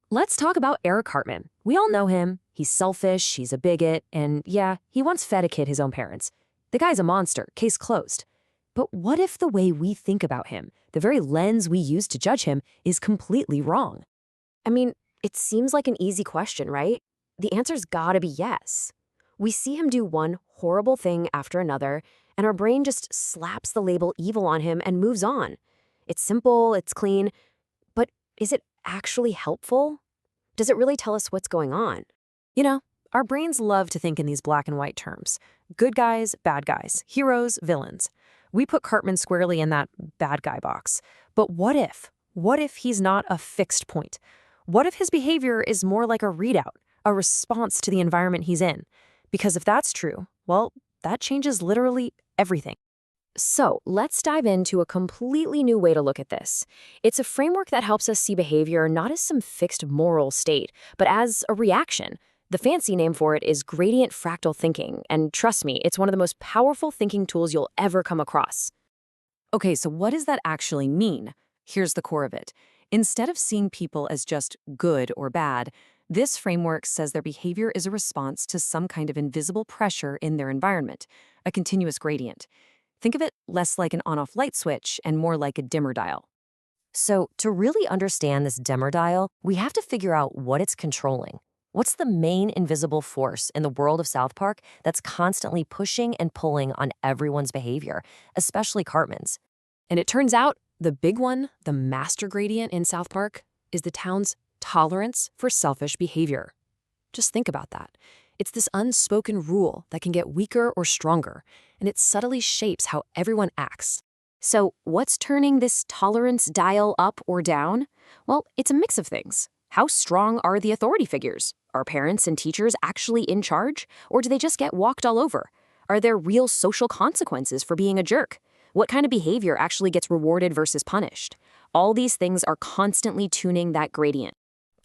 Let's talk about Eric Cartman. We all know him. He's selfish, he's a bigot, and yeah, he once fed a kid his own parents. The guy's a monster, case closed. But what if the way we think about him, the very lens we use to judge him, is completely wrong? I mean, it seems like an easy question, right? The answer's gotta be yes. We see him do one horrible thing after another, and our brain just slaps the label evil on him and moves on. It's simple, it's clean, but is it actually helpful? Does it really tell us what's going on? You know, our brains love to think in these black and white terms. Good guys, bad guys, heroes, villains. We put Cartman squarely in that bad guy box. But what if? What if he's not a fixed point? What if his behavior is more like a readout, a response to the environment he's in? Because if that's true, well, that changes literally everything. So let's dive into a completely new way to look at this. It's a framework that helps us see behavior not as some fixed moral state, but as a reaction. The fancy name for it is gradient fractal thinking, and trust me, it's one of the most powerful thinking tools you'll ever come across. Okay, so what does that actually mean? Here's the core of it. Instead of seeing people as just good or bad, this framework says their behavior is a response to some kind of invisible pressure in their environment, a continuous gradient. Think of it less like an on-off light switch and more like a dimmer dial. So, to really understand this dimmer dial, we have to figure out what it's controlling. What's the main invisible force in the world of South Park that's constantly pushing and pulling on everyone's behavior, especially Cartman's? And it turns out the big one, the master gradient in South Park, is the town's tolerance for selfish behavior. Just think about that. It's this unspoken rule that can get weaker or stronger, and it subtly shapes how everyone acts. So what's turning this tolerance dial up or down? Well, it's a mix of things. How strong are the authority figures? Are parents and teachers actually in charge? Or do they just get walked all over? Are there real social consequences for being a jerk? What kind of behavior actually gets rewarded versus punished? All these things are constantly tuning that gradient.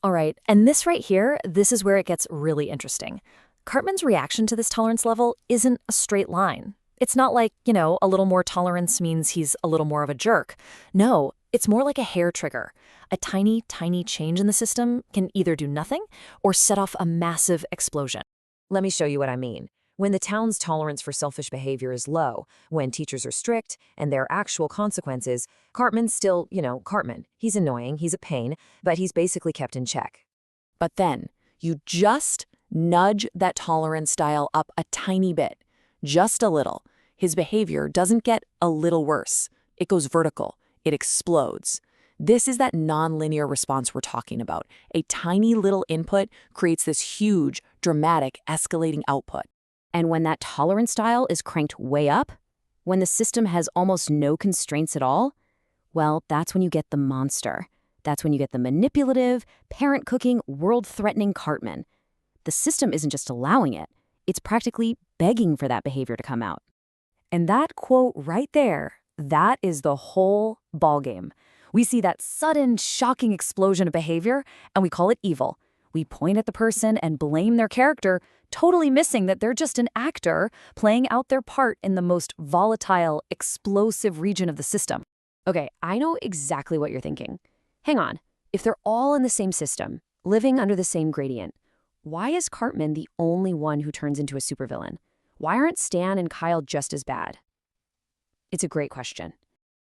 All right, and this right here, this is where it gets really interesting. Cartman's reaction to this tolerance level isn't a straight line. It's not like, a little more tolerance means he's a little more of a jerk. No, it's more like a hair trigger. A tiny, tiny change in the system can either do nothing or set off a massive explosion. Let me show you what I mean. When the town's tolerance for selfish behavior is low, when teachers are strict and there are actual consequences, Cartman's still, Cartman. He's annoying, he's a pain, but he's basically kept in check. But then, you just nudge that tolerance dial up a tiny bit, just a little. His behavior doesn't get a little worse. It goes vertical. It explodes. This is that nonlinear response we're talking about. A tiny little input creates this huge, dramatic, escalating output. And when that tolerance dial is cranked way up, when the system has almost no constraints at all, well, that's when you get the monster. That's when you get the manipulative, parent-cooking, world-threatening Cartman. The system isn't just allowing it. It's practically begging for that behavior to come out. And that quote right there, that is the whole ballgame. We see that sudden, shocking explosion of behavior, and we call it evil. We point at the person and blame their character, totally missing that they're just an actor playing out their part in the most volatile, explosive region of the system. Okay, I know exactly what you're thinking. Hang on. If they're all in the same system, living under the same gradient, why is Cartman the only one who turns into a supervillain? Why aren't Stan and Kyle just as bad? It's a great question.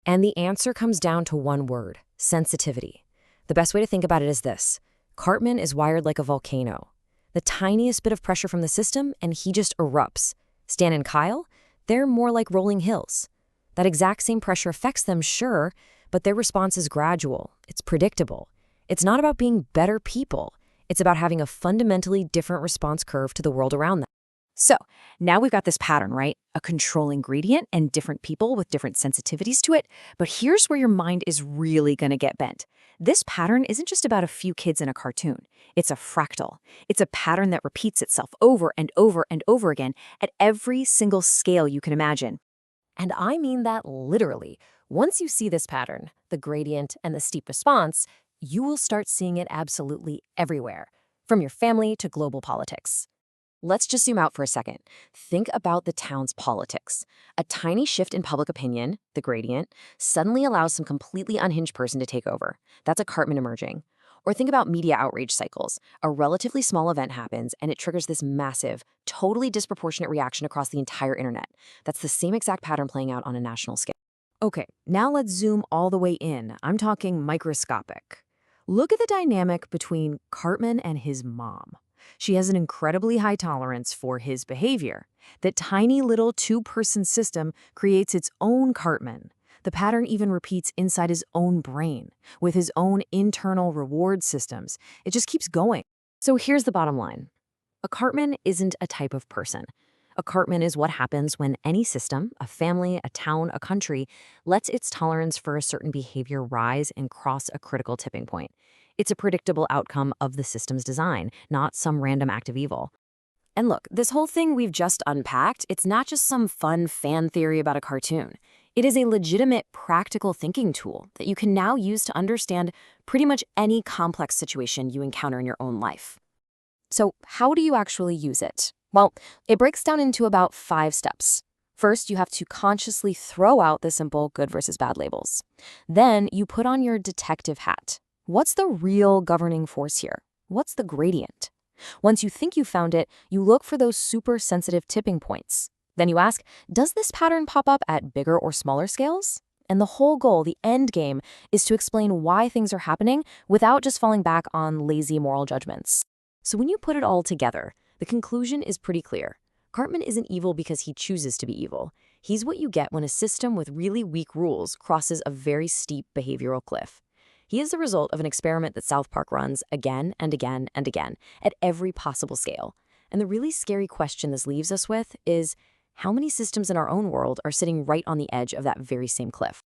And the answer comes down to one word: sensitivity. The best way to think about it is this. Cartman is wired like a volcano. The tiniest bit of pressure from the system, and he just erupts. Stan and Kyle, they're more like rolling hills. That exact same pressure affects them, sure, but their response is gradual. It's predictable. It's not about being better people. It's about having a fundamentally different response curve to the world around them. So, now we've got this pattern, right? A controlling gradient and different people with different sensitivities to it. But here's where your mind is really going to get bent. This pattern isn't just about a few kids in a cartoon. It's a fractal. It's a pattern that repeats itself over and over and over again at every single scale you can imagine. And I mean that literally. Once you see this pattern, the gradient and the steep response, you will start seeing it absolutely everywhere, from your family to global politics. Let's just zoom out for a second. Think about the town's politics. A tiny shift in public opinion, the gradient, suddenly allows some completely unhinged person to take over. That's a Cartman emerging. Or think about media outrage cycles. A relatively small event happens and it triggers this massive, totally disproportionate reaction across the entire internet. That's the same exact pattern playing out on a national scale. Okay, now let's zoom all the way in. I'm talking microscopic. Look at the dynamic between Cartman and his mom. She has an incredibly high tolerance for his behavior. That tiny little two-person system creates its own Cartman. The pattern even repeats inside his own brain, with his own internal reward systems. It just keeps going. So here's the bottom line. A Cartman isn't a type of person. A Cartman is what happens when any system, a family, a town, a country, lets its tolerance for a certain behavior rise and cross a critical tipping point. It's a predictable outcome of the system's design, not some random act of evil. And look, this whole thing we've just unpacked, it's not just some fun fan theory about a cartoon. It is a legitimate practical thinking tool that you can now use to understand pretty much any complex situation you encounter in your own life. So how do you actually use it? Well, it breaks down into about 5 steps. First, you have to consciously throw out the simple good versus bad labels. Then you put on your detective hat. What's the real governing force here? What's the gradient? Once you think you found it, you look for those super sensitive tipping points. Then you ask, does this pattern pop up at bigger or smaller scales? And the whole goal, the end game, is to explain why things are happening without just falling back on lazy moral judgments. So when you put it all together, the conclusion is pretty clear. Cartman isn't evil because he chooses to be evil. He's what you get when a system with really weak rules crosses a very steep behavioral cliff. He is the result of an experiment that South Park runs again and again and again at every possible scale. And the really scary question this leaves us with is, how many systems in our own world are sitting right on the edge of that very same cliff?